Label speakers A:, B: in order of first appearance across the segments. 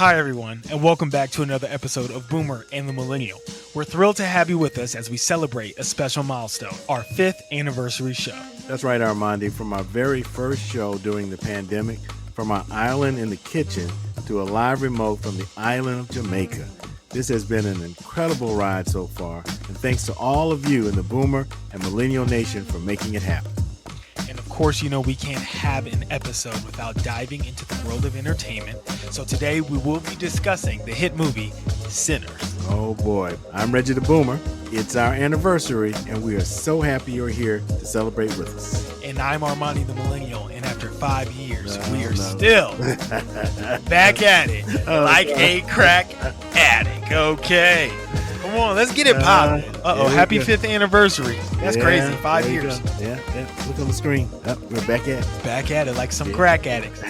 A: Hi, everyone, and welcome back to another episode of Boomer and the Millennial. We're thrilled to have you with us as we celebrate a special milestone, our 5th anniversary show.
B: That's right, Armondi. From our very first show during the pandemic, from our island in the kitchen to a live remote from the island of Jamaica. This has been an incredible ride so far, and thanks to all of you in the Boomer and Millennial Nation for making it happen.
A: And of course, you know we can't have an episode without diving into the world of entertainment. So today we will be discussing the hit movie, Sinners.
B: Oh boy, I'm Reggie the Boomer. It's our anniversary, and we are so happy you're here to celebrate with us.
A: And I'm Armondi the Millennial, and after 5 years, we are still back at it like a crack addict. Okay. Come on, let's get it popping. Happy 5th anniversary. That's crazy. 5 years.
B: Yeah. Look on the screen. We're back at it.
A: Back at it like some crack addicts.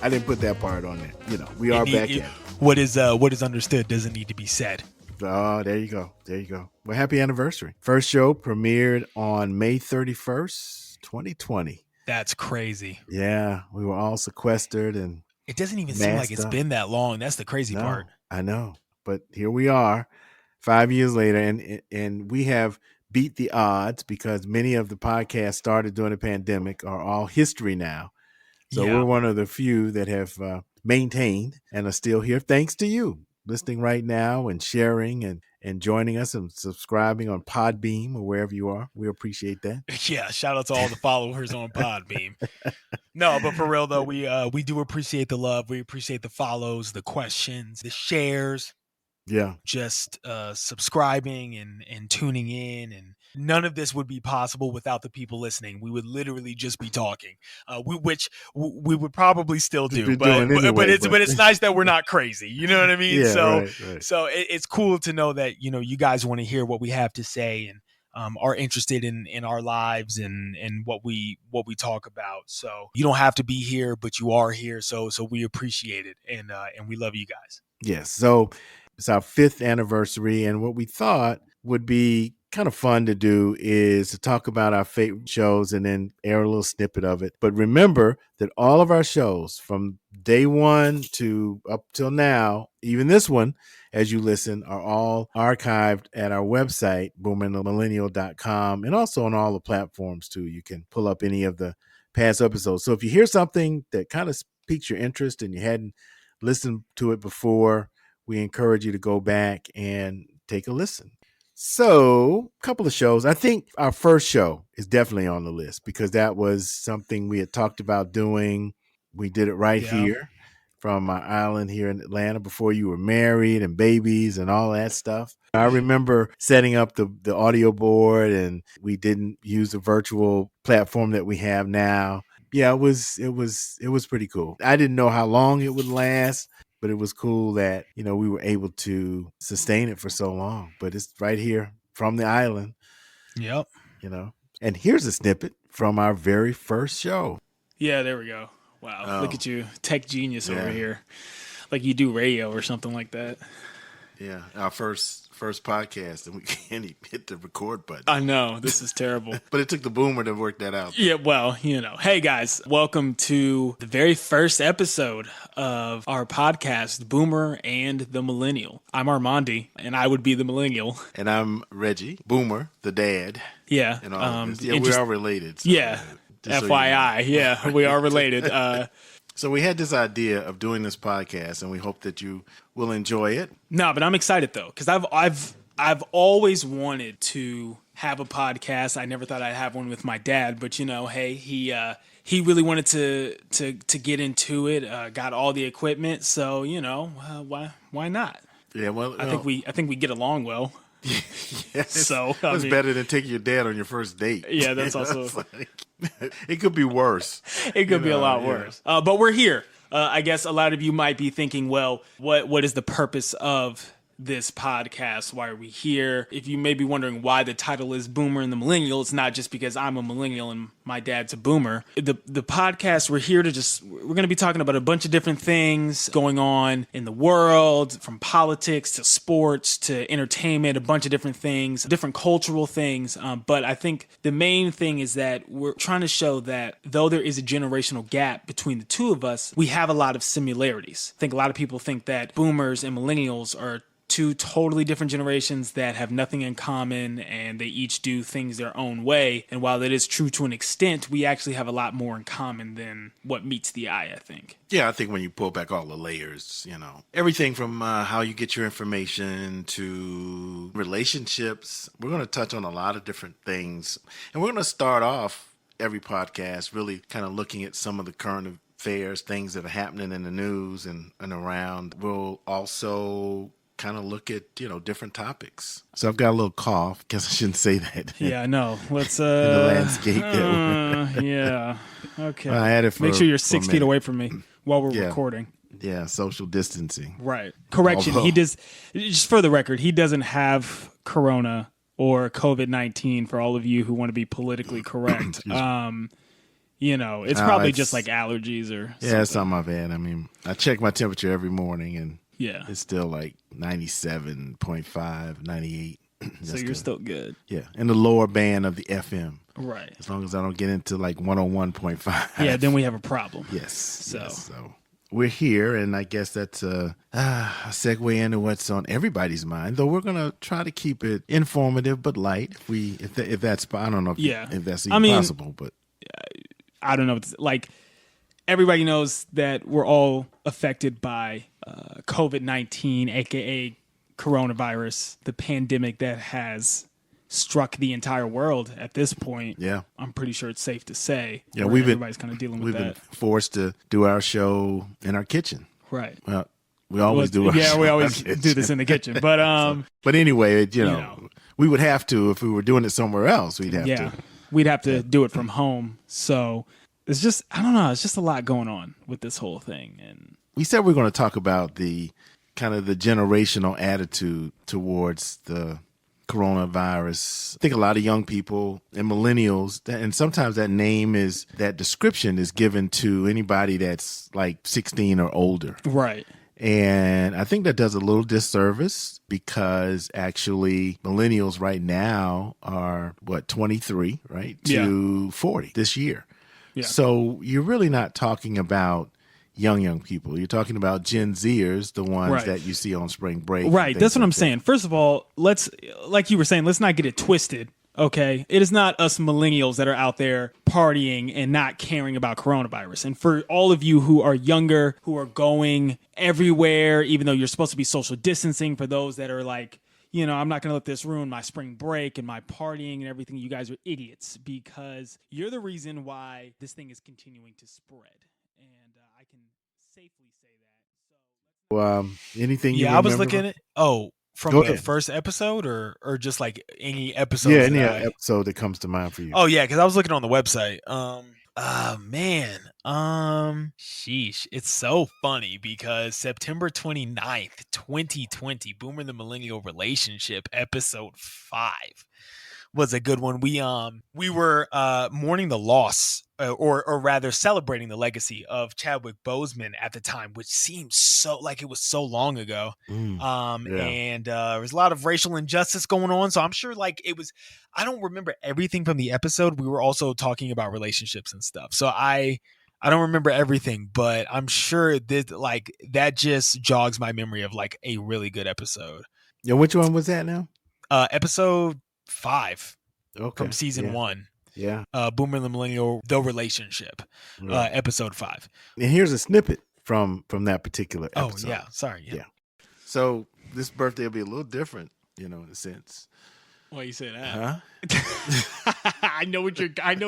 B: I didn't put that part on there. You know, we are back at it.
A: What is understood doesn't need to be said.
B: Oh, there you go. Well, happy anniversary. First show premiered on May 31st, 2020.
A: That's crazy.
B: Yeah, we were all sequestered and
A: it doesn't even seem like it's been that long. That's the crazy part.
B: I know. But here we are 5 years later, and we have beat the odds because many of the podcasts started during the pandemic are all history now. So we're one of the few that have maintained and are still here thanks to you listening right now and sharing and joining us and subscribing on Podbeam or wherever you are. We appreciate that.
A: Yeah, shout out to all the followers on Podbeam. No, but for real though, we do appreciate the love. We appreciate the follows, the questions, the shares.
B: Yeah.
A: Just subscribing and tuning in, and none of this would be possible without the people listening. We would literally just be talking, which we would probably still do, but it's nice that we're not crazy. You know what I mean?
B: Yeah, right.
A: So it's cool to know that you guys want to hear what we have to say and are interested in our lives and what we talk about. So you don't have to be here, but you are here. So we appreciate it and we love you guys.
B: Yes. So it's our 5th anniversary, and what we thought would be kind of fun to do is to talk about our favorite shows and then air a little snippet of it. But remember that all of our shows from day one to up till now, even this one, as you listen, are all archived at our website, boomerandthemillennial.com, and also on all the platforms too. You can pull up any of the past episodes. So if you hear something that kind of piques your interest and you hadn't listened to it before, we encourage you to go back and take a listen. So, a couple of shows. I think our first show is definitely on the list because that was something we had talked about doing. We did it right here from our island here in Atlanta before you were married and babies and all that stuff. I remember setting up the audio board, and we didn't use the virtual platform that we have now. Yeah, it was pretty cool. I didn't know how long it would last, but it was cool that, we were able to sustain it for so long. But it's right here from the island.
A: Yep.
B: And here's a snippet from our very first show.
A: Yeah, there we go. Wow. Look at you. Tech genius over here. Like you do radio or something like that.
B: Yeah. Our first podcast, and we can't even hit the record button.
A: I know. This is terrible.
B: But it took the Boomer to work that out.
A: Yeah, well, Hey, guys. Welcome to the very first episode of our podcast, Boomer and the Millennial. I'm Armondi, and I would be the Millennial.
B: And I'm Reggie, Boomer, the dad.
A: Yeah.
B: And all we are related.
A: So FYI. So we are related.
B: So we had this idea of doing this podcast, and we hope that you will enjoy it.
A: No, but I'm excited though, because I've always wanted to have a podcast. I never thought I'd have one with my dad, but hey, he really wanted to get into it. Got all the equipment, so why not?
B: Yeah, well,
A: I think we get along well.
B: Yes.
A: So
B: it's better than taking your dad on your first date.
A: Yeah, that's also.
B: It could be worse.
A: It could be a lot worse. But we're here. I guess a lot of you might be thinking, well, what is the purpose of this podcast? Why are we here? If you may be wondering why the title is Boomer and the Millennial, it's not just because I'm a millennial and my dad's a boomer. The podcast, we're going to be talking about a bunch of different things going on in the world, from politics to sports to entertainment, a bunch of different things, different cultural things. But I think the main thing is that we're trying to show that though there is a generational gap between the two of us, we have a lot of similarities. I think a lot of people think that boomers and millennials are two totally different generations that have nothing in common and they each do things their own way. And while that is true to an extent, we actually have a lot more in common than what meets the eye, I think.
B: Yeah, I think when you pull back all the layers, everything from how you get your information to relationships, we're going to touch on a lot of different things. And we're going to start off every podcast really kind of looking at some of the current affairs, things that are happening in the news and around. We'll also kind of look at different topics. So I've got a little cough. Guess I shouldn't say that.
A: Yeah, no. Let's
B: in the landscape.
A: Yeah. Okay.
B: Well, I had it for,
A: make sure you're 6 feet away from me while we're recording.
B: Yeah, social distancing.
A: Right. Correction. He does. Just for the record, he doesn't have corona or COVID-19. For all of you who want to be politically correct. It's probably just like allergies or something.
B: Yeah, it's something I've had. I mean, I check my temperature every morning and
A: yeah,
B: it's still like 97.5, 98.
A: So you're still good.
B: Yeah, in the lower band of the FM.
A: Right.
B: As long as I don't get into like 101.5.
A: Yeah, then we have a problem.
B: Yes. So we're here, and I guess that's a segue into what's on everybody's mind. Though we're gonna try to keep it informative but light. If that's I don't know if that's even possible, but
A: I don't know. It's like everybody knows that we're all affected by COVID-19, aka coronavirus, the pandemic that has struck the entire world at this point.
B: Yeah,
A: I'm pretty sure it's safe to say.
B: Yeah,
A: everybody's kind of dealing with that.
B: We've been forced to do our show in our kitchen.
A: Right.
B: Well, we always do.
A: We always do this in the kitchen. But
B: but anyway, we would have to if we were doing it somewhere else. We'd have to
A: do it from home. So it's just I don't know. It's just a lot going on with this whole thing. And
B: we said we're going to talk about the kind of the generational attitude towards the coronavirus. I think a lot of young people and millennials, and sometimes that description is given to anybody that's like 16 or older.
A: Right.
B: And I think that does a little disservice because actually millennials right now are 23, right? To 40 this year. Yeah. So you're really not talking about young people. You're talking about Gen Zers, the ones that you see on spring break.
A: Right. That's what I'm saying. First of all, like you were saying, let's not get it twisted. Okay. It is not us millennials that are out there partying and not caring about coronavirus. And for all of you who are younger, who are going everywhere, even though you're supposed to be social distancing, for those that are like, I'm not going to let this ruin my spring break and my partying and everything. You guys are idiots because you're the reason why this thing is continuing to spread. And I can safely say that.
B: So, anything you
C: I was looking at from the first episode or just like any episode.
B: Yeah, any episode that comes to mind for you.
C: Oh yeah, because I was looking on the website. Sheesh. It's so funny because September 29th, 2020, Boomer and the Millennial Relationship, episode 5 was a good one. We were mourning the loss or rather celebrating the legacy of Chadwick Boseman at the time, which seems so like it was so long ago. And there was a lot of racial injustice going on. So I'm sure I don't remember everything from the episode. We were also talking about relationships and stuff. So I don't remember everything, but I'm sure that just jogs my memory of like a really good episode.
B: Yeah. Which one was that now?
C: Episode 5 from season 1.
B: Yeah.
C: Boomer and the Millennial, The Relationship, episode 5.
B: And here's a snippet from that particular episode.
C: Oh, yeah. Sorry.
B: Yeah. So this birthday will be a little different, in a sense.
A: Why you say that? Huh? I know what you're trying to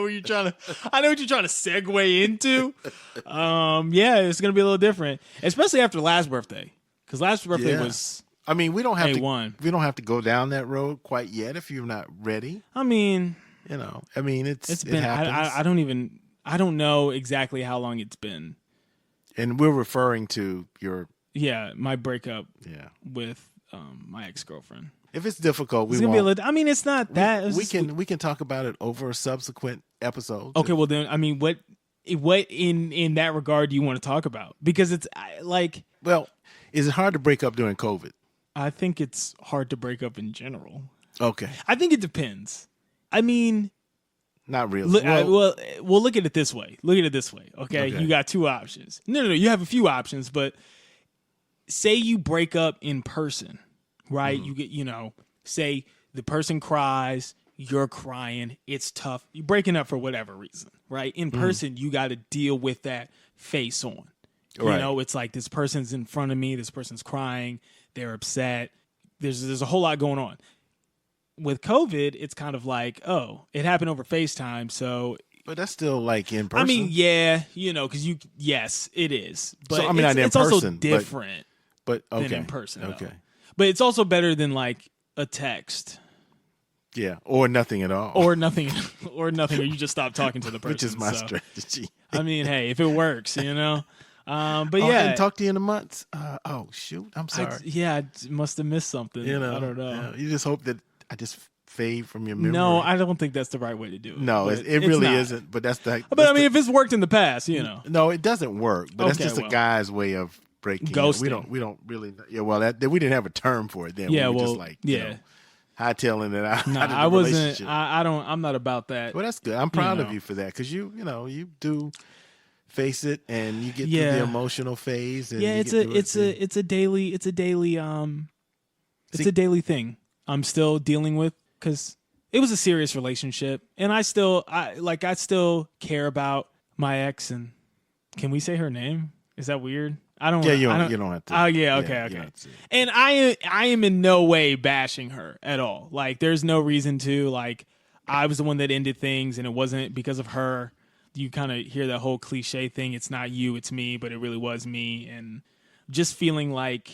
A: segue into. It's gonna be a little different, especially after last birthday, because last birthday was.
B: I mean, we don't have
A: A1.
B: We don't have to go down that road quite yet if you're not ready.
A: I mean,
B: it's
A: been. I don't know exactly how long it's been.
B: And we're referring to your
A: my breakup.
B: Yeah.
A: With my ex-girlfriend.
B: If it's difficult,
A: It's gonna be a little, I mean, it's not that.
B: We can talk about it over subsequent episodes.
A: Okay, well then, I mean, what in that regard do you want to talk about? Because it's like,
B: well, is it hard to break up during COVID?
A: I think it's hard to break up in general.
B: Okay,
A: I think it depends. I mean,
B: not really.
A: Well, look at it this way. Okay, you got two options. No, you have a few options, but say you break up in person, right? You get, say the person cries, you're crying, it's tough. You're breaking up for whatever reason, right? In person, you got to deal with that face on.
B: Right.
A: It's like this person's in front of me, this person's crying, they're upset. There's a whole lot going on. With COVID, it's kind of like, oh, it happened over FaceTime, so.
B: But that's still like in person.
A: I mean, yeah, because yes, it is. But
B: so, I mean,
A: it's also different.
B: But okay.
A: Than in person.
B: Okay.
A: Though. But it's also better than like a text.
B: Yeah, or nothing at all.
A: Or nothing, or you just stop talking to the person.
B: Which is my strategy.
A: I mean, hey, if it works, But
B: I hadn't talked to you in a month. Oh, shoot. I'm sorry.
A: I must have missed something. I don't know.
B: You just hope that I just fade from your memory.
A: No, I don't think that's the right way to do it.
B: No, it really isn't. But that's the.
A: But I mean, if it's worked in the past,
B: No, it doesn't work. But that's just a guy's way of breaking.
A: Ghosting.
B: We don't really. Yeah, well, we didn't have a term for it then.
A: Yeah,
B: we were
A: just
B: hightailing it out.
A: No, I wasn't. I'm not about that.
B: Well, that's good. I'm proud of you for that because you do face it and you get through the emotional phase. And
A: it's a daily thing. I'm still dealing with because it was a serious relationship, and I still care about my ex. And can we say her name? Is that weird? I don't.
B: Yeah, you don't have to.
A: Oh yeah, okay. And I am in no way bashing her at all. Like, there's no reason to. Like, I was the one that ended things, and it wasn't because of her. You kind of hear that whole cliche thing. It's not you, it's me, but it really was me. And just feeling like,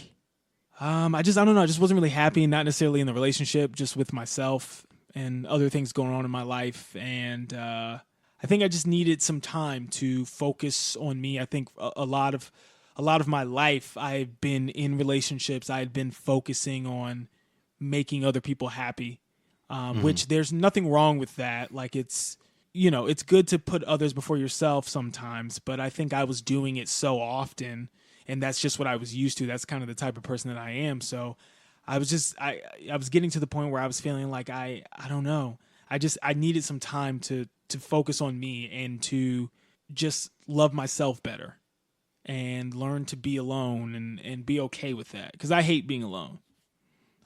A: I don't know. I just wasn't really happy, not necessarily in the relationship, just with myself and other things going on in my life. And I think I just needed some time to focus on me. I think a lot of my life, I've been in relationships. I had been focusing on making other people happy, which there's nothing wrong with that. Like, it's good to put others before yourself sometimes, but I think I was doing it so often, and that's just what I was used to. That's kind of the type of person that I am. So I was getting to the point where I was feeling like I don't know. I needed some time to focus on me and to just love myself better and learn to be alone and be okay with that. Because I hate being alone.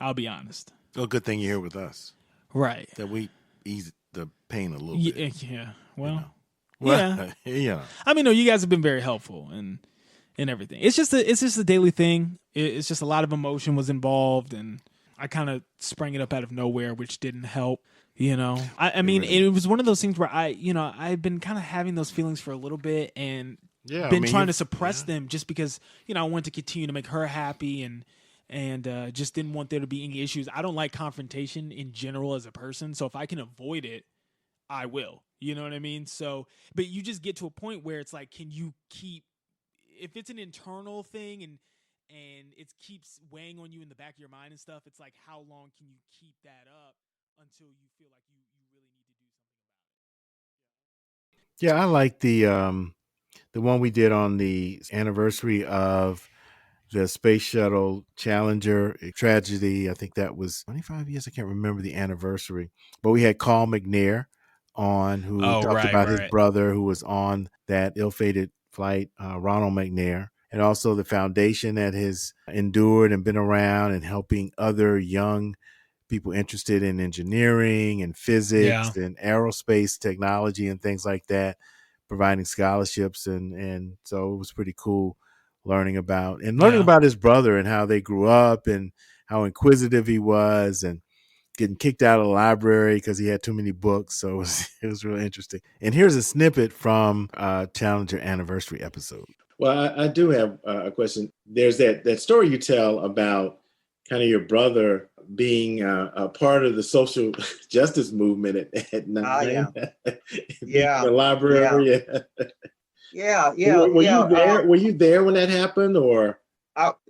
A: I'll be honest.
B: Well, good thing you're here with us.
A: Right.
B: That we ease the pain a little bit.
A: Yeah. Well,
B: yeah.
A: I mean, no, you guys have been very helpful and everything. It's just a daily thing. It's just a lot of emotion was involved, and I kind of sprang it up out of nowhere, which didn't help. I mean, it was one of those things where I've been kind of having those feelings for a little bit and trying to suppress them just because, I wanted to continue to make her happy and just didn't want there to be any issues. I don't like confrontation in general as a person. So if I can avoid it, I will. You know what I mean? So, but you just get to a point where it's like, can you keep, if it's an internal thing and it keeps weighing on you in the back of your mind and stuff, it's like, how long can you keep that up until you feel like you really need to do something about it?
B: Yeah, I like the one we did on the anniversary of the Space Shuttle Challenger tragedy. I think that was 25 years. I can't remember the anniversary, but we had Carl McNair on who talked about his brother who was on that ill-fated flight, Ronald McNair, and also the foundation that has endured and been around and helping other young people interested in engineering and physics and aerospace technology and things like that, providing scholarships. And so it was pretty cool learning about his brother and how they grew up and how inquisitive he was and getting kicked out of the library because he had too many books. So it was really interesting. And here's a snippet from Challenger anniversary episode.
D: Well, I do have a question. There's that story you tell about kind of your brother being a part of the social justice movement at 9. The library.
E: Yeah.
D: Were you there? Were you there when that happened, or?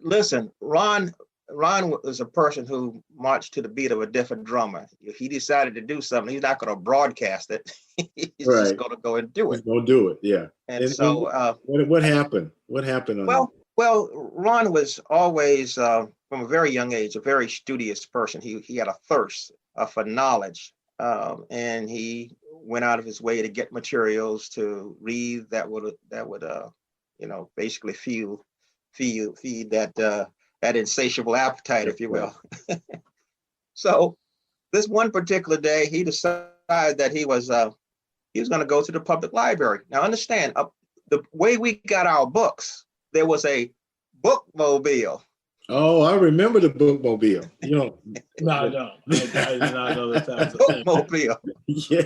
E: Listen, Ron Ron was a person who marched to the beat of a different drummer. If he decided to do something, he's not going to broadcast it. He's just going to go and do it.
D: He's going to do it, yeah.
E: And so,
D: what happened? What happened on that?
E: Well, Ron was always, from a very young age, a very studious person. He had a thirst for knowledge, and he went out of his way to get materials to read that would basically feed that insatiable appetite, if you will. So this one particular day, he decided that he was going to go to the public library. Now, understand, the way we got our books, there was a bookmobile.
D: Oh, I remember the bookmobile.
A: No, I don't. I did not know that was a thing.
E: Bookmobile.
D: Yeah.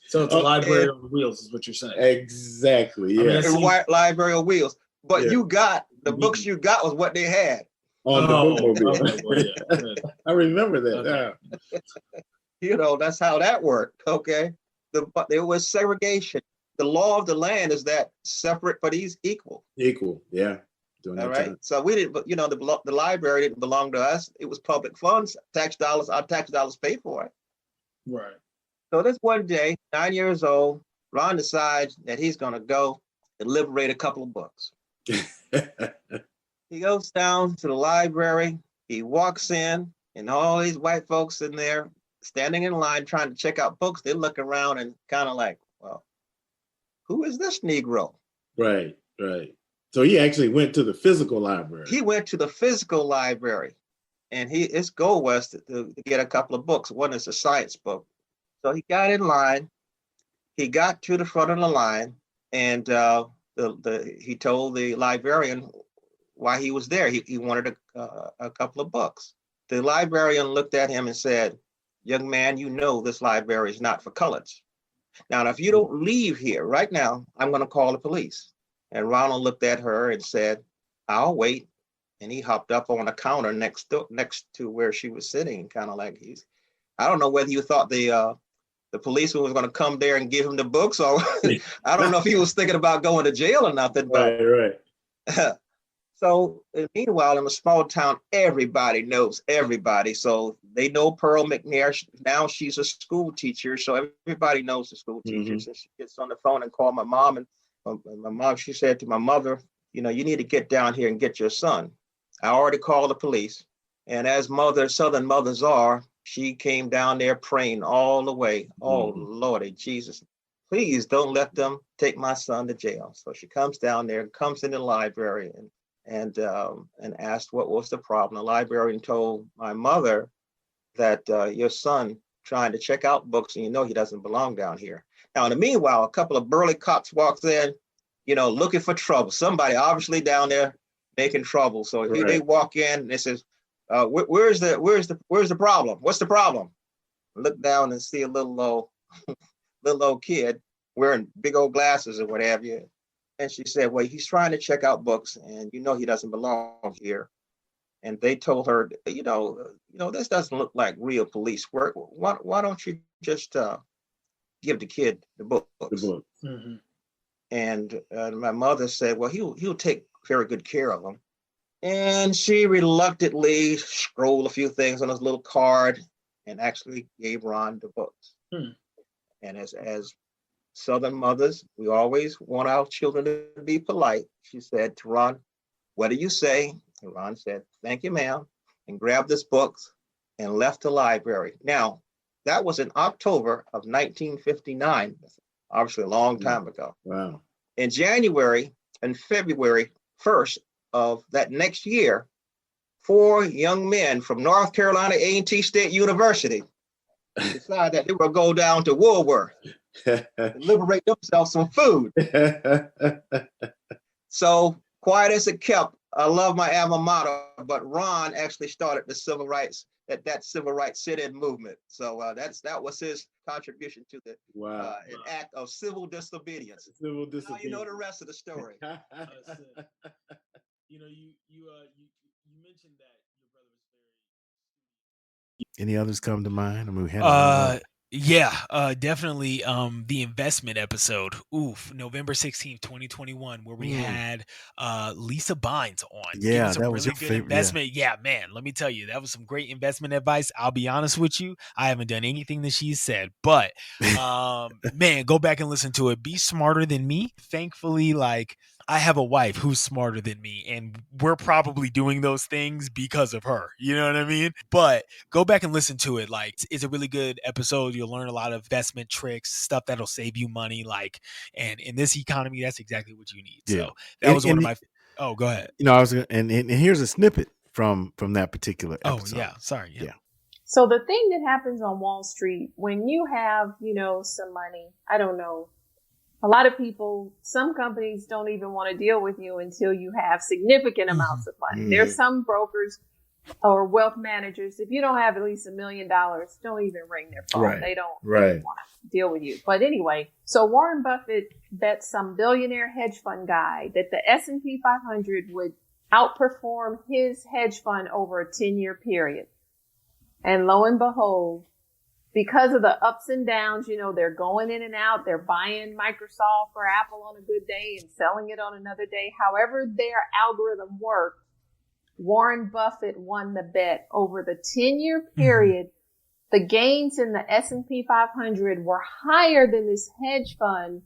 A: So it's a library on wheels, is what you're saying.
D: Exactly. Yeah.
E: Library on wheels. But you got the books you got was what they had
D: on the bookmobile. Yeah. I remember that.
E: Yeah. That's how that worked. Okay. There was segregation. The law of the land is that separate but equal.
D: Equal. Yeah.
E: All right. Time. So we didn't, the library didn't belong to us. It was public funds, our tax dollars paid for it.
A: Right.
E: So this one day, 9 years old, Ron decides that he's going to go and liberate a couple of books. He goes down to the library. He walks in, and all these white folks in there standing in line trying to check out books. They look around and kind of like, well, who is this Negro?
D: Right. So he actually went to the physical library.
E: He went to the physical library, and his goal was to get a couple of books. One is a science book. So he got in line. He got to the front of the line, and he told the librarian why he was there. He wanted a couple of books. The librarian looked at him and said, "Young man, this library is not for coloreds. Now, if you don't leave here right now, I'm going to call the police." And Ronald looked at her and said, "I'll wait." And he hopped up on a counter next to where she was sitting, kind of like I don't know whether you thought the policeman was going to come there and give him the books, or I don't know if he was thinking about going to jail or nothing. But
D: right.
E: So meanwhile, in a small town, everybody knows everybody. So they know Pearl McNair. Now she's a school teacher. So everybody knows the school teacher. Mm-hmm. So she gets on the phone and called my mom. And my mom, she said to my mother, "You need to get down here and get your son." I already called the police. And as Southern mothers are, she came down there praying all the way. Oh, Lordy Jesus, please don't let them take my son to jail. So she comes down there, comes in the library and asked what was the problem. The librarian told my mother that your son trying to check out books, and he doesn't belong down here. Now, in the meanwhile, a couple of burly cops walks in, looking for trouble. Somebody obviously down there making trouble. So here they walk in and they says, where's the problem? What's the problem? Look down and see a little old kid wearing big old glasses or what have you. And she said, "Well, he's trying to check out books, and he doesn't belong here." And they told her, this doesn't look like real police work. Why don't you just give the kid the books?
A: Mm-hmm.
E: And my mother said, "Well, he'll take very good care of them." And she reluctantly scrolled a few things on his little card and actually gave Ron the books. And as Southern mothers, we always want our children to be polite. She said to Ron, "What do you say?" And Ron said, "Thank you, ma'am," and grabbed his books and left the library. Now, that was in October of 1959, obviously a long time ago.
D: Wow.
E: In January and February 1st of that next year, 4 young men from North Carolina A&T State University decided that they were going to go down to Woolworth and liberate themselves some food. So quiet as it kept, I love my alma mater, but Ron actually started the civil rights sit-in movement. So that was his contribution to the an act of civil disobedience. Now you know the rest of the story.
A: You mentioned that your brother was very.
B: Any others come to mind? I mean, we had
C: Yeah, definitely. The investment episode, November 16th, 2021, where we had Lisa Bynes on, giving
B: Yeah,
C: some
B: that was
C: really
B: your
C: good
B: favorite.
C: investment. Yeah, man, let me tell you, that was some great investment advice. I'll be honest with you, I haven't done anything that she said, but man, go back and listen to it. Be smarter than me. Thankfully, like, I have a wife who's smarter than me, and we're probably doing those things because of her. You know what I mean? But go back and listen to it. Like, it's a really good episode. You'll learn a lot of investment tricks, stuff that'll save you money. Like, and in this economy, that's exactly what you need.
B: Yeah.
C: So that was one of my. Oh, go ahead.
B: You know, I was gonna, and here's a snippet from that particular episode.
C: Oh, yeah. Sorry. Yeah.
F: So the thing that happens on Wall Street when you have, some money, I don't know. A lot of people, some companies don't even want to deal with you until you have significant amounts of money.
B: Mm-hmm.
F: There's some brokers or wealth managers, if you don't have at least $1 million, don't even ring their phone.
B: Right.
F: They don't
B: Right.
F: want to deal with you. But anyway, so Warren Buffett bet some billionaire hedge fund guy that the S&P 500 would outperform his hedge fund over a 10-year period. And lo and behold, because of the ups and downs, they're going in and out. They're buying Microsoft or Apple on a good day and selling it on another day. However their algorithm worked, Warren Buffett won the bet. Over the 10-year period, the gains in the S&P 500 were higher than this hedge fund,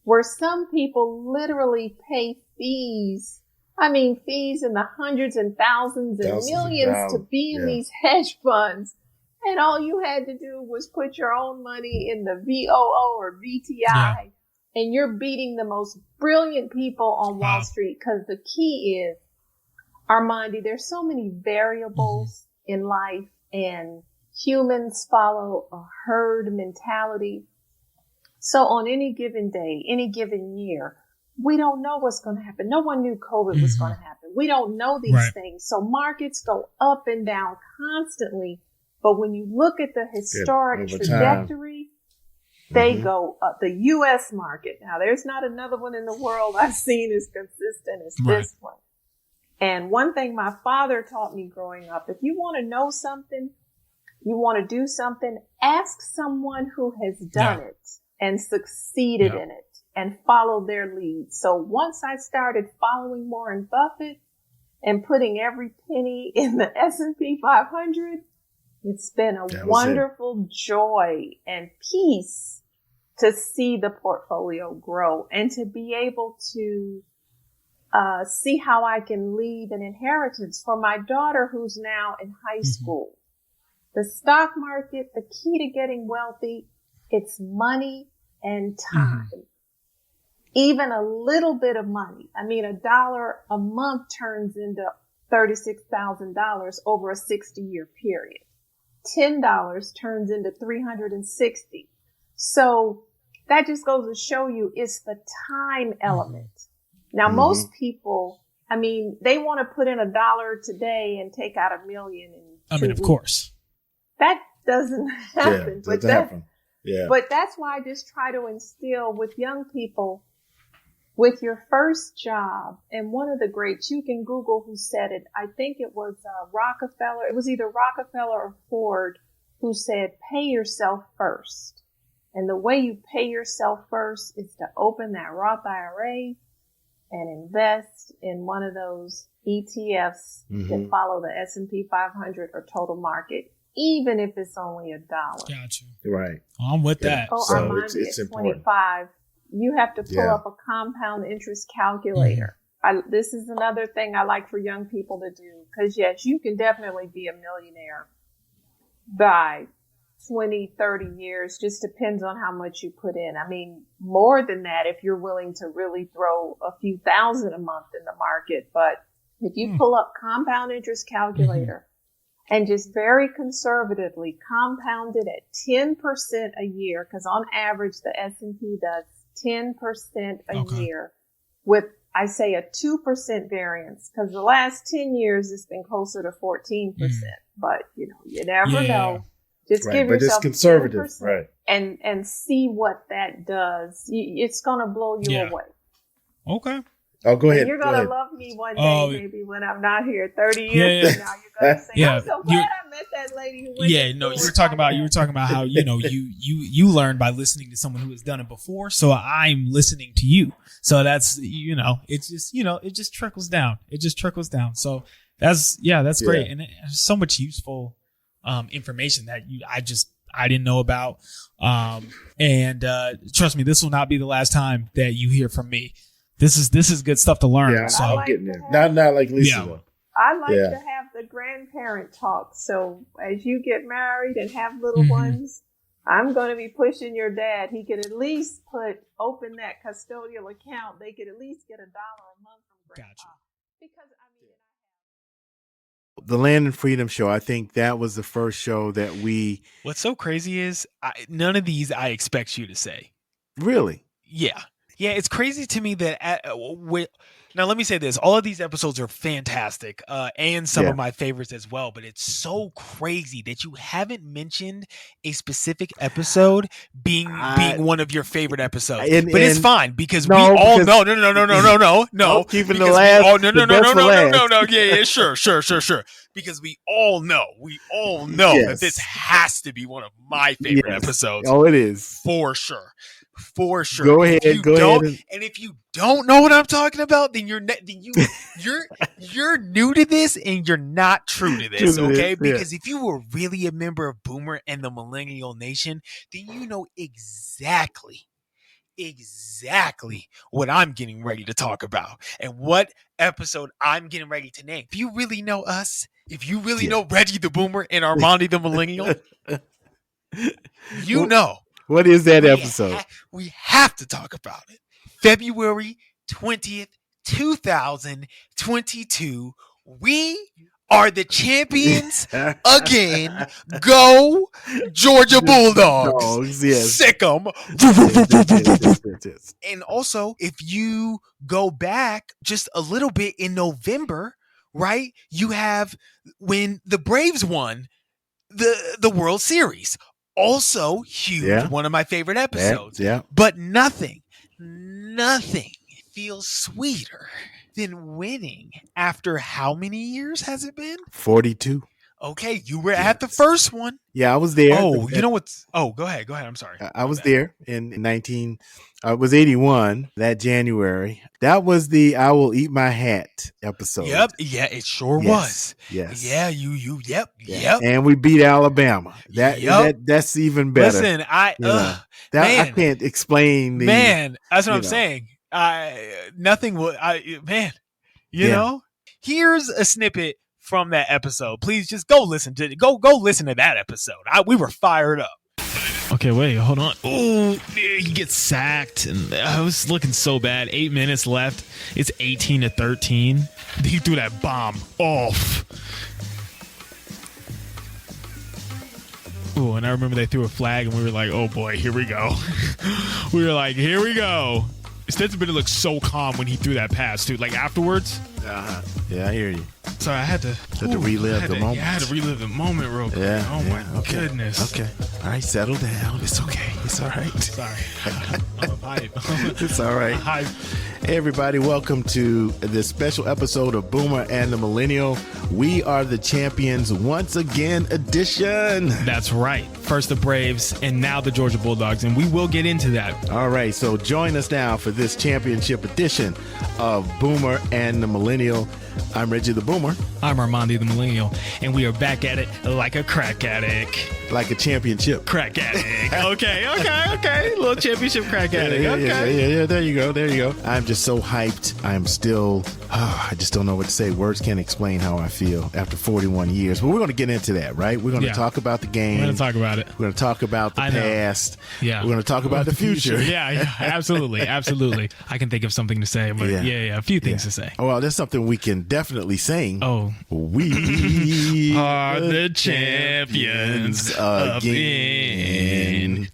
F: where some people literally pay fees. I mean, fees in the hundreds and thousands and millions to be in these hedge funds. And all you had to do was put your own money in the VOO or VTI, and you're beating the most brilliant people on Wall Street. Because the key is, Armondi, there's so many variables in life, and humans follow a herd mentality. So on any given day, any given year, we don't know what's going to happen. No one knew COVID was going to happen. We don't know these things. So markets go up and down constantly. But when you look at the historic trajectory, they go up. The U.S. market, now there's not another one in the world I've seen as consistent as this one. And one thing my father taught me growing up, if you want to know something, you want to do something, ask someone who has done it and succeeded in it and follow their lead. So once I started following Warren Buffett and putting every penny in the S&P 500, it's been a wonderful joy and peace to see the portfolio grow and to be able to see how I can leave an inheritance for my daughter who's now in high school. The stock market, the key to getting wealthy, it's money and time. Even a little bit of money. I mean, $1 a month turns into $36,000 over a 60-year period. $10 turns into $360. So that just goes to show you it's the time element. Now, most people, I mean, they want to put in $1 today and take out $1 million in 2 weeks.
C: Of course.
F: That doesn't happen.
B: Yeah,
F: but that's why I just try to instill with young people, with your first job, and one of the greats, you can Google who said it. I think it was Rockefeller. It was either Rockefeller or Ford who said, pay yourself first. And the way you pay yourself first is to open that Roth IRA and invest in one of those ETFs that follow the S&P 500 or total market, even if it's only $1.
C: Gotcha.
B: Right.
C: I'm with that.
F: Oh,
B: So
F: Armondi,
B: it's
F: at
B: important.
F: 25, you have to pull up a compound interest calculator. This is another thing I like for young people to do, because yes, you can definitely be a millionaire by 20, 30 years. Just depends on how much you put in. I mean, more than that if you're willing to really throw a few thousand a month in the market. But if you pull up compound interest calculator and just very conservatively compound it at 10% a year, because on average the S&P does 10% a year with, I say, a 2% variance, because the last 10 years it's been closer to 14%. But you never know. Just give yourself,
B: it's conservative,
F: 10% and see what that does. It's gonna blow you away.
C: Okay.
B: Oh, go ahead.
F: And you're love me one day, maybe when I'm not here, 30 years from now. You're gonna say, "I'm so glad I met that white lady who went
C: Yeah, no, you were talking about how you learned by listening to someone who has done it before. So I'm listening to you. So that's it's just it just trickles down. It just trickles down. So that's great, and there's so much useful information that I didn't know about. And trust me, this will not be the last time that you hear from me. This is good stuff to learn.
B: Yeah,
C: so
B: I'm getting there. Not like Lisa though.
F: I like to have the grandparent talk. So as you get married and have little ones, I'm going to be pushing your dad. He could at least open that custodial account. They could at least get $1 a month from grandpa.
C: Gotcha.
F: Because
B: The Land and Freedom Show, I think that was the first show that we...
C: What's so crazy is none of these I expect you to say.
B: Really?
C: Yeah. Yeah, it's crazy to me that now let me say this. All of these episodes are fantastic and some of my favorites as well, but it's so crazy that you haven't mentioned a specific episode being one of your favorite episodes. But it's fine because we all know. No.
B: Keeping the last.
C: Oh, no. Yeah, sure. Because we all know that this has to be one of my favorite episodes.
B: Oh, it is.
C: For sure.
B: Go ahead.
C: And if you don't know what I'm talking about, then you're new to this and you're not true to this, okay? Because if you were really a member of Boomer and the Millennial Nation, then you know exactly what I'm getting ready to talk about and what episode I'm getting ready to name. If you really know us, if you really know Reggie the Boomer and Armondi the Millennial, you know.
B: What is that episode?
C: We have to talk about it. February 20th, 2022. We are the champions again. Go Georgia Bulldogs. Sick 'em. And also, if you go back just a little bit in November, right? You have when the Braves won the World Series. Also huge, one of my favorite episodes. But nothing feels sweeter than winning after how many years has it been?
B: 42.
C: Okay, you were at the first one.
B: Yeah, I was there.
C: Oh, you know what's... Oh, go ahead. I'm sorry.
B: I was there in 19... it was 81, that January. That was the I Will Eat My Hat episode.
C: Yep. Yeah, it sure was.
B: Yes.
C: Yeah, yep.
B: And we beat Alabama. That's even better.
C: Listen,
B: I can't explain the...
C: Man, that's what I'm saying. Nothing will... you know? Here's a snippet from that episode. Please just go listen to that episode. We were fired up. Okay, wait, hold on. Oh, he gets sacked, and I was looking so bad. 8 minutes left. It's 18-13. He threw that bomb off. Oh, and I remember they threw a flag, and we were like, "Oh boy, here we go." We were like, "Here we go." Stetson Bennett looked so calm when he threw that pass, too. Like afterwards.
B: Yeah, I hear you.
C: Sorry, I had to
B: relive the moment.
C: Yeah, I had to relive the moment real quick.
B: Yeah,
C: oh my goodness.
B: Okay. All right, settle down. It's okay. It's all right.
C: Sorry.
B: It's all right. Hey, everybody. Welcome to this special episode of Boomer and the Millennial. We are the champions once again edition.
C: That's right. First the Braves and now the Georgia Bulldogs, and we will get into that.
B: All right, so join us now for this championship edition of Boomer and the Millennial. I'm Reggie the Boomer.
C: I'm Armondi the Millennial, and we are back at it like a crack addict.
B: Like a championship.
C: Crack addict. Okay. Little championship crack addict.
B: Yeah. There you go. I'm just so hyped. I'm still, I just don't know what to say. Words can't explain how I feel after 41 years. But we're going to get into that, right? We're going to talk about the game.
C: We're going to talk about it.
B: We're going to talk about the past.
C: Yeah.
B: We're going to talk about the future.
C: Yeah, absolutely. I can think of something to say, but a few things to say.
B: Oh, well, there's something we can definitely sing.
C: Oh.
B: We
C: are the champions again.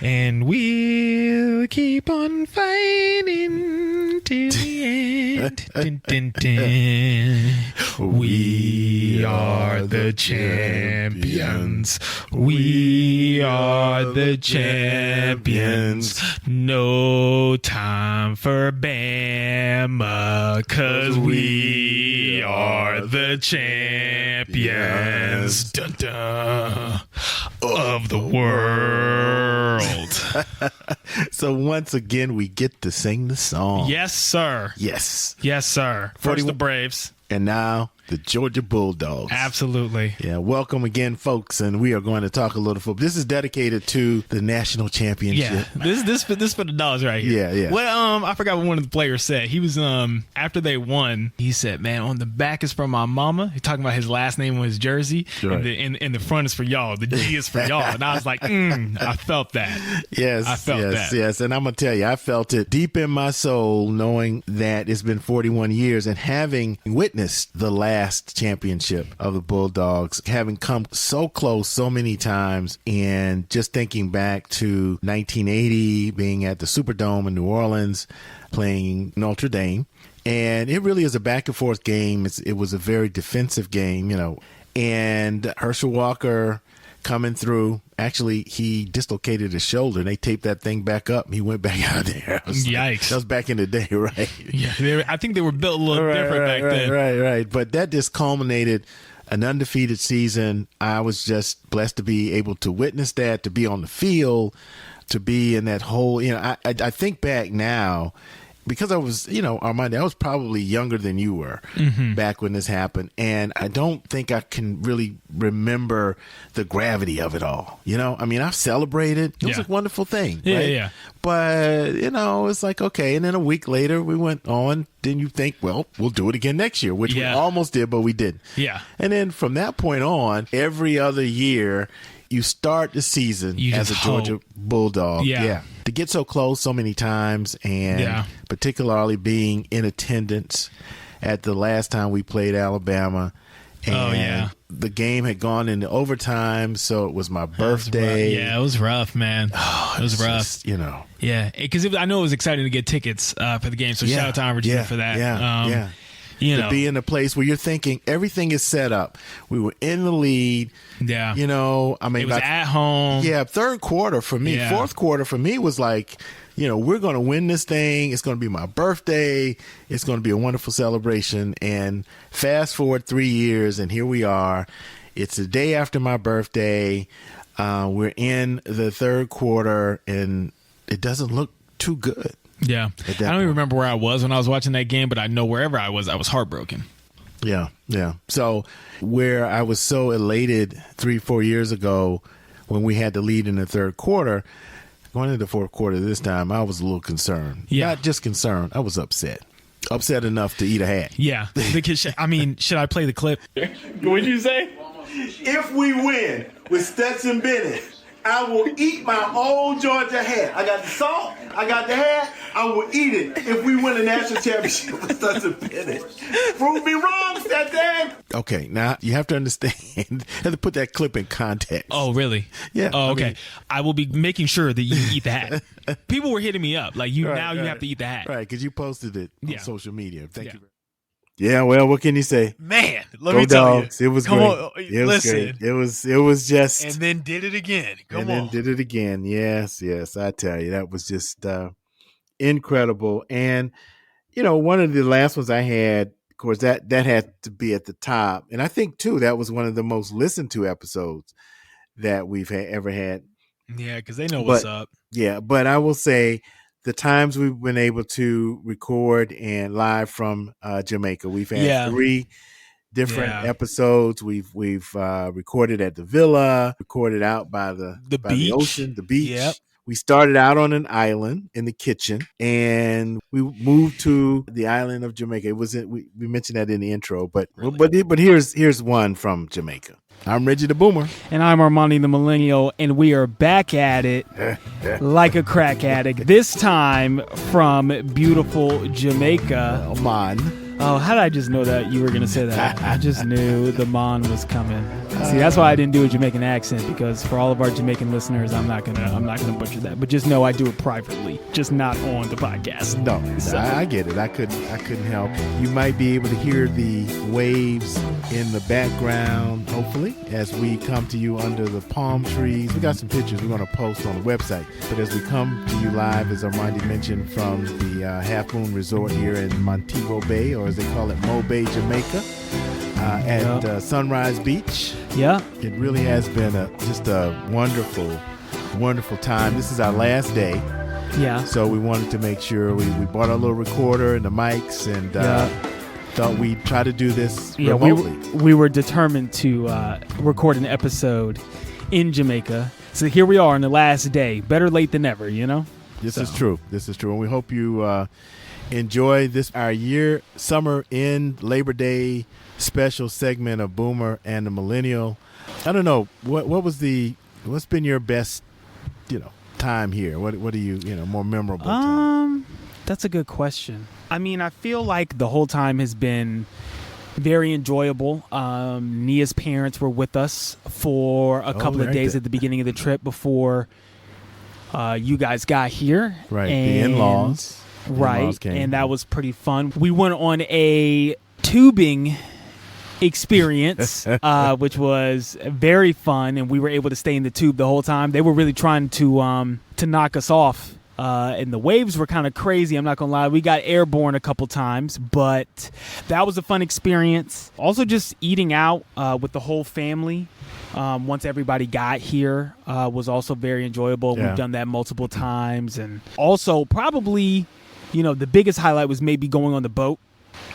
C: And we'll keep on fighting till the end. We are the champions. We are the champions. No time for Bama, 'cause we are the champions. champions dun, dun, of the world.
B: So once again, we get to sing the song.
C: Yes, sir.
B: Yes.
C: Yes, sir. First the Braves.
B: And now the Georgia Bulldogs.
C: Absolutely.
B: Yeah, welcome again, folks, and we are going to talk a little football. This is dedicated to the national championship.
C: Yeah, this for the dogs right here.
B: Yeah.
C: Well, I forgot what one of the players said. He was after they won, he said, "Man, on the back is for my mama." He's talking about his last name on his jersey,
B: right.
C: and the front is for y'all. The G is for y'all. And I was like, I felt that.
B: Yes,
C: I felt that.
B: Yes, and I'm gonna tell you, I felt it deep in my soul, knowing that it's been 41 years and having witnessed the last championship of the Bulldogs, having come so close so many times, and just thinking back to 1980, being at the Superdome in New Orleans, playing Notre Dame. And it really is a back and forth game. It was a very defensive game, and Herschel Walker coming through. Actually, he dislocated his shoulder, and they taped that thing back up, and he went back out there.
C: Yikes.
B: That was back in the day, right?
C: Yeah, I think they were built a little different back then.
B: Right. But that just culminated an undefeated season. I was just blessed to be able to witness that, to be on the field, to be in that whole, I think back now, because I was, Armondi, I was probably younger than you were back when this happened. And I don't think I can really remember the gravity of it all. I've celebrated. It was a wonderful thing.
C: Yeah,
B: right?
C: yeah.
B: But, it's like, okay. And then a week later we went on. Then you think, well, we'll do it again next year, which we almost did, but we didn't.
C: Yeah.
B: And then from that point on, every other year, you start the season as a Georgia Bulldog.
C: Yeah.
B: To get so close so many times, and particularly being in attendance at the last time we played Alabama. And the game had gone into overtime, so it was my birthday.
C: It was rough, man. It was rough.
B: Just,
C: Yeah, because I know it was exciting to get tickets for the game, so shout out to Armondi for that.
B: To be in a place where you're thinking everything is set up. We were in the lead.
C: Yeah.
B: It was
C: at home.
B: Yeah, third quarter for me.
C: Yeah.
B: Fourth quarter for me was like, we're going to win this thing. It's going to be my birthday. It's going to be a wonderful celebration. And fast forward 3 years, and here we are. It's the day after my birthday. We're in the third quarter, and it doesn't look too good.
C: Yeah. I don't even remember where I was when I was watching that game, but I know wherever I was heartbroken.
B: Yeah. So where I was so elated 3-4 years ago when we had the lead in the third quarter, going into the fourth quarter this time, I was a little concerned.
C: Yeah.
B: Not just concerned. I was upset. Upset enough to eat a hat.
C: Yeah. Because, should I play the clip? What'd you say?
G: If we win with Stetson Bennett, I will eat my old Georgia hat. I got the salt, I got the hat, I will eat it if we win a national championship with Stetson Bennett. Prove me wrong, Stetson!
B: Okay, now you have to understand, you have to put that clip in context.
C: Oh, really?
B: Yeah.
C: Oh, okay. I will be making sure that you eat the hat. People were hitting me up. Like, you have to eat the hat.
B: Right, because you posted it on social media. Thank you.
D: Yeah, well, what can you say?
C: Man, let
D: Go
C: me tell
D: Dogs. It was
C: Come
D: great.
C: on,
D: It was
C: listen.
D: great. It was just
C: And then did it again.
D: Then did it again. Yes, I tell you, that was just incredible. And one of the last ones I had, of course, that had to be at the top, and I think too that was one of the most listened to episodes that we've ever had.
C: Yeah, because they know what's up.
D: Yeah, but I will say, the times we've been able to record and live from Jamaica, we've had 3 different episodes. We've recorded at the villa, recorded out by the ocean, the beach.
C: Yep.
D: We started out on an island in the kitchen, and we moved to the island of Jamaica. It was we mentioned that in the intro, but here's one from Jamaica. I'm Reggie the Boomer.
H: And I'm Armondi the Millennial, and we are back at it like a crack addict. This time from beautiful Jamaica.
D: Oman.
H: Oh, how did I just know that you were going to say that? I just knew the Mon was coming. See, that's why I didn't do a Jamaican accent, because for all of our Jamaican listeners, I'm not gonna butcher that. But just know I do it privately, just not on the podcast.
D: No, I get it. I couldn't help. You might be able to hear the waves in the background, hopefully, as we come to you under the palm trees. We got some pictures we're going to post on the website. But as we come to you live, as Armondi mentioned, from the Half Moon Resort here in Montego Bay, or as they call it, Mo Bay, Jamaica.
B: at Sunrise Beach.
H: Yeah.
B: It really has been just a wonderful, wonderful time. This is our last day.
H: Yeah.
B: So we wanted to make sure we bought our little recorder and the mics and thought we'd try to do this remotely.
H: We were determined to record an episode in Jamaica. So here we are on the last day. Better late than never, you know?
B: This is true. And we hope you enjoy this, our summer end Labor Day special segment of Boomer and the Millennial. I don't know, what's been your best, time here? What are you, more memorable time?
H: That's a good question. I mean, I feel like the whole time has been very enjoyable. Nia's parents were with us for a couple of days at the beginning of the trip before you guys got here.
B: Right, the in-laws.
H: Right, and that was pretty fun. We went on a tubing experience, which was very fun, and we were able to stay in the tube the whole time. They were really trying to knock us off. And the waves were kind of crazy. I'm not going to lie. We got airborne a couple times, but that was a fun experience. Also, just eating out with the whole family once everybody got here was also very enjoyable. Yeah. We've done that multiple times. And also, probably, the biggest highlight was maybe going on the boat.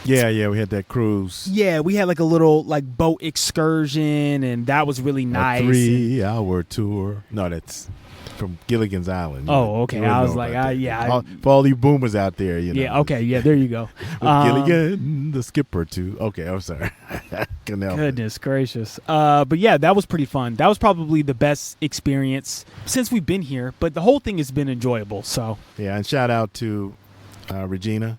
B: Yeah, we had that cruise.
H: Yeah, we had like a little boat excursion, and that was really nice.
B: A 3-hour tour. No, that's from Gilligan's Island.
H: Oh, okay. I was like,
B: for all you boomers out there,
H: Yeah, okay. Yeah, there you go.
B: Gilligan, the skipper, too. Okay, I'm sorry.
H: Goodness gracious. But yeah, that was pretty fun. That was probably the best experience since we've been here, but the whole thing has been enjoyable. So
B: yeah, and shout out to Regina.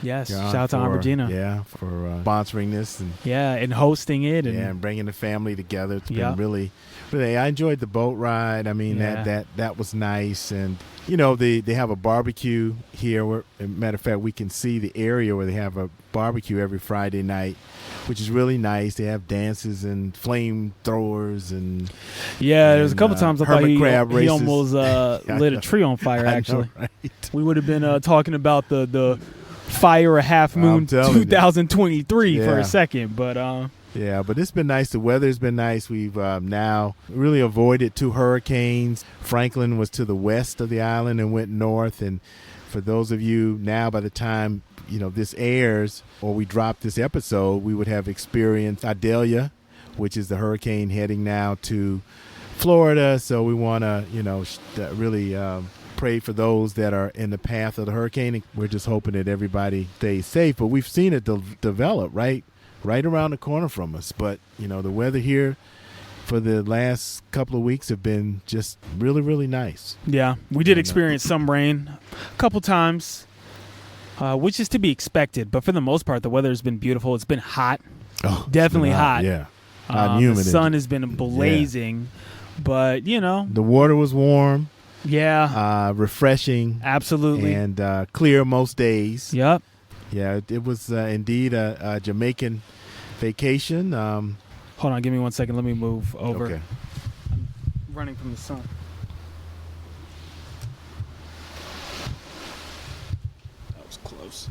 H: Yes, shout out to Aunt Regina.
B: Yeah, for sponsoring this.
H: And hosting it.
B: And bringing the family together. It's been really, I enjoyed the boat ride. I mean, that was nice. And, they have a barbecue here. Matter of fact, we can see the area where they have a barbecue every Friday night, which is really nice. They have dances and flamethrowers and
H: there's a couple times I thought he almost
B: lit
H: a tree on fire, actually.
B: I know, right?
H: We would have been talking about the Fire a Half Moon 2023 for a second, but
B: but it's been nice. The weather's been nice. We've now really avoided 2 hurricanes. Franklin was to the west of the island and went north. And for those of you now, by the time this airs or we drop this episode, we would have experienced Idalia, which is the hurricane heading now to Florida. So we want to really pray for those that are in the path of the hurricane. We're just hoping that everybody stays safe. But we've seen it develop right around the corner from us. But, the weather here for the last couple of weeks have been just really, really nice.
H: Yeah, we did experience some rain a couple times, which is to be expected. But for the most part, the weather has been beautiful. It's been hot.
B: Oh,
H: definitely hot.
B: Yeah. Hot and humid.
H: The sun has been blazing. Yeah. But,
B: the water was warm.
H: Yeah.
B: Refreshing.
H: Absolutely.
B: And clear most days.
H: Yep.
B: Yeah, it was indeed a Jamaican vacation.
H: Hold on, give me 1 second. Let me move over.
B: Okay.
H: I'm running from the sun. That was close.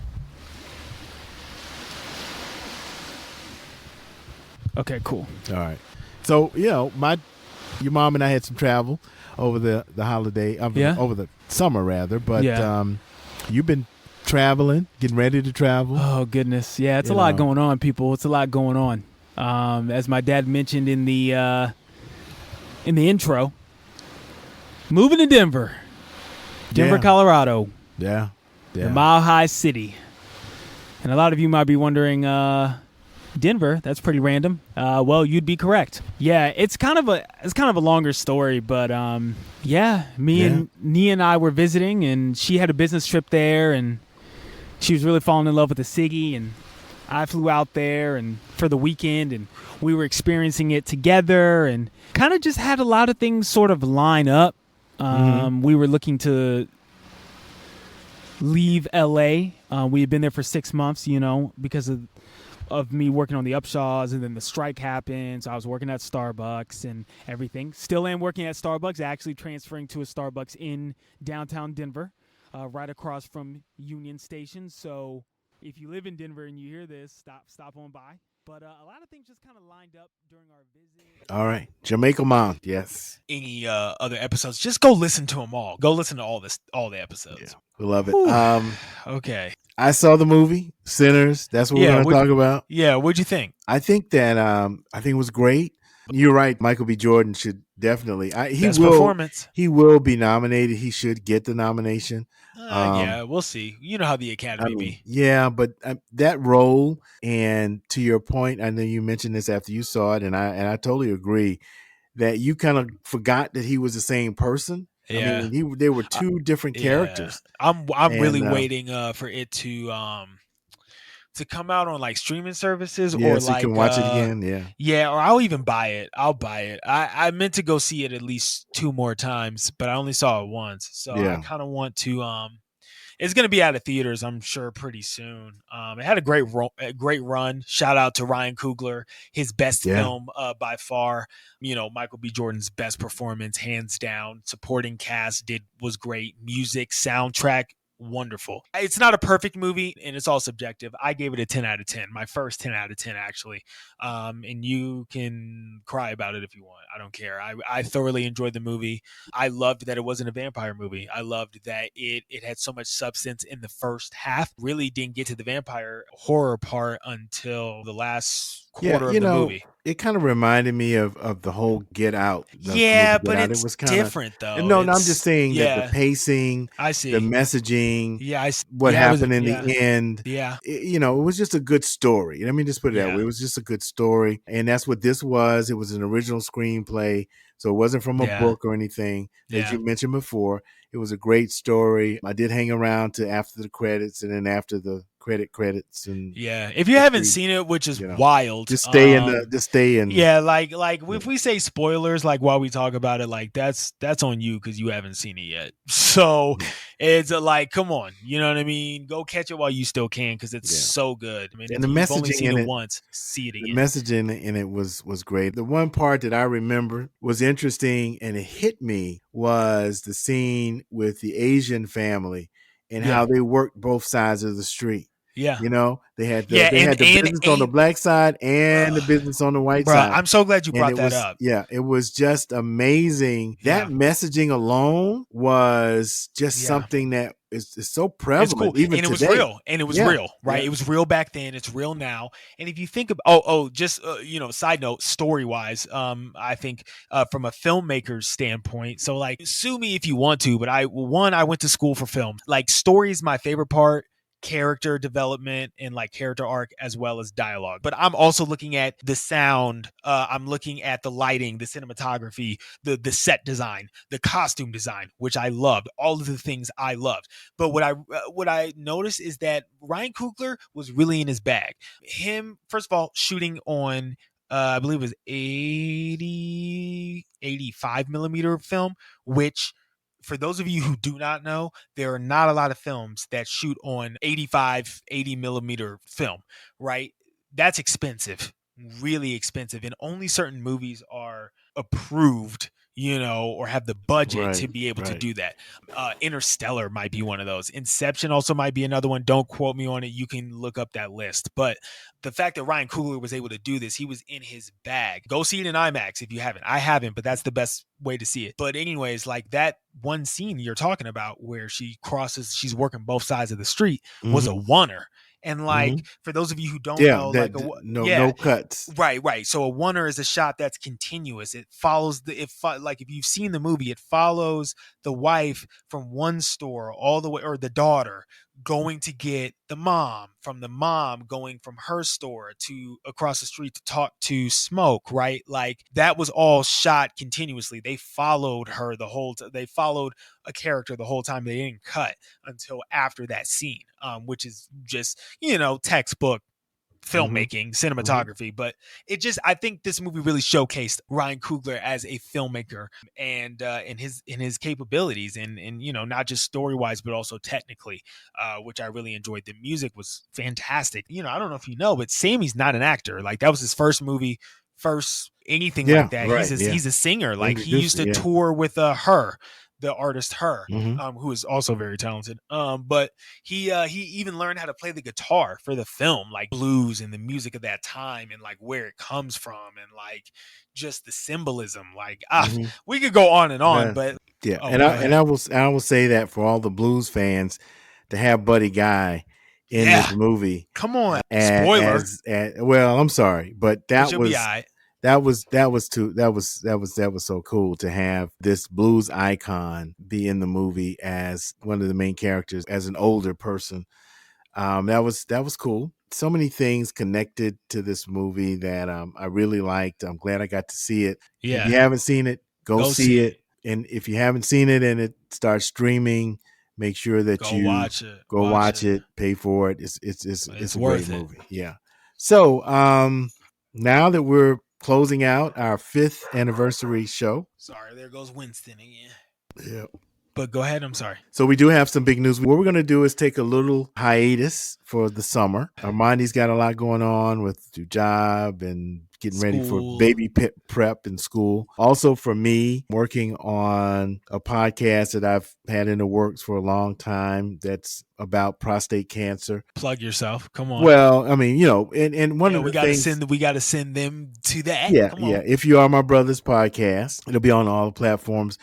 H: Okay, cool.
B: All right. So, your mom and I had some travel over the holiday, over the summer rather, but you've been traveling, getting ready to travel.
H: Oh goodness, yeah, it's a lot going on, people. It's a lot going on. As my dad mentioned in the intro, moving to Denver, Colorado.
B: Yeah.
H: The Mile High City, and a lot of you might be wondering, Denver, that's pretty random. Well, you'd be correct. Yeah, it's kind of a longer story, but and Nia and I were visiting, and she had a business trip there, and she was really falling in love with the city, and I flew out there and for the weekend, and we were experiencing it together, and kind of just had a lot of things sort of line up. We were looking to leave LA. We had been there for 6 months, because of me working on the Upshaws, and then the strike happened. So I was working at Starbucks and everything. Still am working at Starbucks, actually transferring to a Starbucks in downtown Denver, right across from Union Station. So if you live in Denver and you hear this, stop on by. But a lot of things just kind of lined up during our visit.
B: All right, Jamaica Mom. Yes.
C: Any other episodes? Just go listen to them all. Go listen to all the episodes.
B: Yeah, we love it.
C: Whew. Okay.
B: I saw the movie Sinners. That's what we're going to talk about.
C: Yeah, what'd you think?
B: I think that I think it was great. You're right. Michael B. Jordan should definitely.
C: Best performance.
B: He will be nominated. He should get the nomination.
C: Yeah, we'll see. You know how the Academy be.
B: Yeah, but that role, and to your point, I know you mentioned this after you saw it, and I totally agree that you kind of forgot that he was the same person.
C: Yeah.
B: I mean, they were two different characters.
C: I'm really waiting for it to come out on like streaming services or
B: so
C: like
B: you can watch it again.
C: Yeah, or I'll even buy it. I'll buy it. I meant to go see it at least 2 more times, but I only saw it once. So I kind of want to it's going to be out of theaters, I'm sure, pretty soon. It had a great run. Shout out to Ryan Coogler, his best film by far. You know, Michael B. Jordan's best performance, hands down. Supporting cast was great. Music, soundtrack, wonderful. It's not a perfect movie, and it's all subjective. I gave it a 10 out of 10. My first 10 out of 10, actually. And you can cry about it if you want. I don't care. I thoroughly enjoyed the movie. I loved that it wasn't a vampire movie. I loved that it had so much substance in the first half. Really didn't get to the vampire horror part until the last quarter of the movie.
B: It kind of reminded me of the whole Get Out.
C: But
B: it was
C: kinda different though.
B: No, I'm just saying that the pacing,
C: I see,
B: the messaging,
C: what
B: happened in the end.
C: Yeah,
B: it was just a good story. Let me just put it that way. It was just a good story, and that's what this was. It was an original screenplay, so it wasn't from a book or anything, as you mentioned before. It was a great story. I did hang around to after the credits, and then after the credits, and
C: if you haven't seen it, which is wild,
B: just stay in.
C: Yeah, like if we say spoilers, like while we talk about it, like that's on you because you haven't seen it yet. So it's like, come on, you know what I mean? Go catch it while you still can because it's so good. I mean,
B: and the
C: messaging only seen
B: in
C: it
B: it
C: once, see it again.
B: The messaging in it was great. The one part that I remember was interesting and it hit me was the scene with the Asian family and how they worked both sides of the street.
C: Yeah.
B: You know, they had the business on the black side and the business on the white side.
C: I'm so glad you brought that up.
B: Yeah, it was just amazing. That messaging alone was just something that is so prevalent. It's cool. Even
C: and it
B: today.
C: Was real. And it was real, right? It was real back then. It's real now. And if you think of side note, story-wise, I think from a filmmaker's standpoint, so like sue me if you want to, but I went to school for film. Like story is my favorite part. Character development and like character arc as well as dialogue, but I'm also looking at the sound, I'm looking at the lighting, the cinematography, the set design, the costume design, which I loved. All of the things I loved. But what I noticed is that Ryan Coogler was really in his bag. Him, first of all, shooting on I believe it was 85 millimeter film, which for those of you who do not know, there are not a lot of films that shoot on 80 millimeter film, right? That's expensive, really expensive. And only certain movies are approved, or have the budget to be able to do that. Interstellar might be one of those. Inception also might be another one. Don't quote me on it. You can look up that list. But the fact that Ryan Coogler was able to do this, he was in his bag. Go see it in IMAX if you haven't. I haven't, but that's the best way to see it. But anyways, like that one scene you're talking about where she's working both sides of the street was a oneer. And like for those of you who don't know,
B: no cuts.
C: Right. So a oneer is a shot that's continuous. It follows like if you've seen the movie, it follows the wife from one store all the way, or the daughter going to get the mom, from the mom going from her store to across the street to talk to Smoke, right? Like that was all shot continuously. They followed her they followed a character the whole time. They didn't cut until after that scene, which is just, textbook filmmaking, cinematography. But I think this movie really showcased Ryan Coogler as a filmmaker and in his capabilities and not just story wise but also technically, which I really enjoyed. The music was fantastic. I don't know if you know, but Sammy's not an actor. Like that was his first movie, anything like that. He's a singer. Like he used to tour with her. the artist Her, who is also very talented. But he even learned how to play the guitar for the film, like blues and the music of that time and like where it comes from and like just the symbolism. Like we could go on and on, but
B: yeah. I will say that for all the blues fans, to have Buddy Guy in this movie.
C: Come on, spoiler.
B: Well, I'm sorry, but that was
C: right.
B: that was so cool to have this blues icon be in the movie as one of the main characters as an older person. That was cool. So many things connected to this movie that I really liked. I'm glad I got to see it.
C: Yeah.
B: If you haven't seen it, go see it. And if you haven't seen it and it starts streaming, make sure that you
C: watch it.
B: Watch it, pay for it. It's a great movie. Yeah. So now that we're closing out our 5th anniversary show.
C: Sorry, there goes Winston again.
B: Yeah.
C: But go ahead. I'm sorry.
B: So we do have some big news. What we're going to do is take a little hiatus for the summer. Armondi's got a lot going on with the job and getting ready for baby prep in school. Also for me, working on a podcast that I've had in the works for a long time that's about prostate cancer.
C: Plug yourself. Come on.
B: Well, I mean, and one of the things
C: we got to send them to that.
B: Yeah, yeah. If You Are My Brother's podcast, it'll be on all the platforms.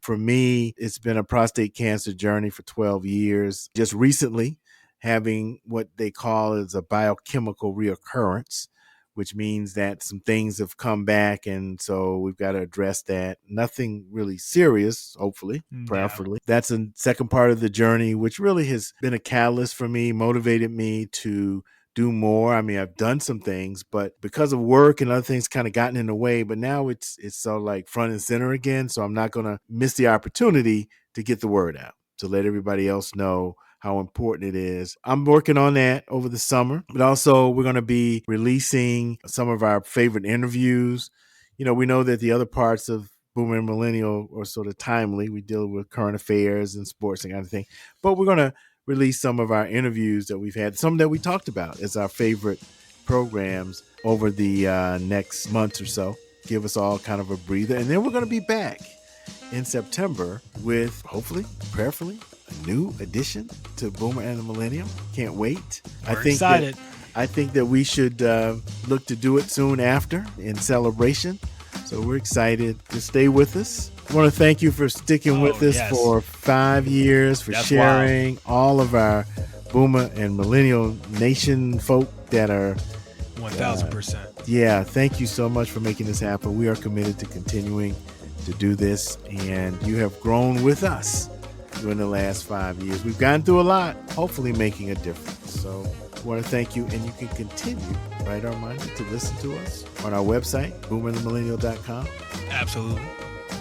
B: For me, it's been a prostate cancer journey for 12 years. Just recently having what they call is a biochemical reoccurrence, which means that some things have come back. And so we've got to address that. Nothing really serious, hopefully, prayerfully. That's a second part of the journey, which really has been a catalyst for me, motivated me to do more. I mean, I've done some things, but because of work and other things kind of gotten in the way, but now it's so like front and center again. So I'm not going to miss the opportunity to get the word out, to let everybody else know how important it is. I'm working on that over the summer, but also we're going to be releasing some of our favorite interviews. We know that the other parts of Boomer and Millennial are sort of timely. We deal with current affairs and sports and kind of thing, but we're going to release some of our interviews that we've had, some that we talked about as our favorite programs over the next month or so. Give us all kind of a breather. And then we're going to be back in September with, hopefully, prayerfully, a new addition to Boomer and the Millennial. Can't wait.
C: We're excited.
B: I think that we should look to do it soon after in celebration. So we're excited to stay with us. I want to thank you for sticking with us for 5 years, for sharing all of our Boomer and Millennial Nation folk that are
C: 1,000%.
B: Thank you so much for making this happen. We are committed to continuing to do this, and you have grown with us during the last 5 years. We've gone through a lot, hopefully making a difference. So I want to thank you, and you can continue, right, Armondi, to listen to us on our website, boomerandthemillennial.com.
C: Absolutely.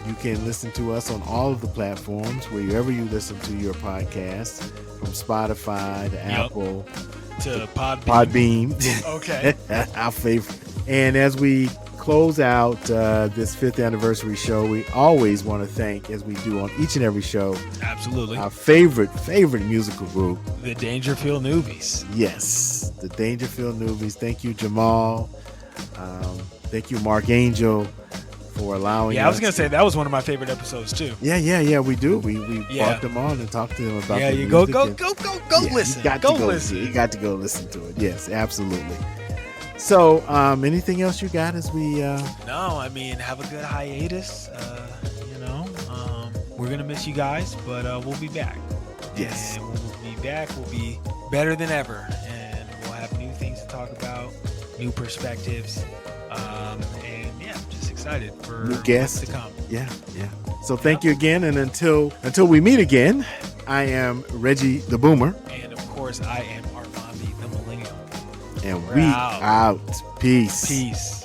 B: You can listen to us on all of the platforms, wherever you listen to your podcasts, from Spotify to Apple
C: to
B: Podbeam.
C: Okay.
B: Our favorite. And as we close out this 5th anniversary show, we always want to thank, as we do on each and every show,
C: absolutely,
B: our favorite musical group,
C: the Dangerfield Newbies.
B: Yes, the Dangerfield Newbies. Thank you, Jamal. Thank you, Mark Angel, for allowing us.
C: I was going to say that was one of my favorite episodes too.
B: Yeah, we do. We brought them on and talked to them about the music.
C: Go listen.
B: You got to go listen to it. Yes, absolutely. So, anything else you got as we...
C: No, I mean, have a good hiatus. We're going to miss you guys, but we'll be back.
B: Yes.
C: And we'll be back. We'll be better than ever. And we'll have new things to talk about, new perspectives. Just excited for
B: new guests
C: to come.
B: Yeah. So thank you again. And until we meet again, I am Reggie the Boomer.
C: And of course, I am Armondi the Millennial.
B: And we out. Peace.
C: Peace.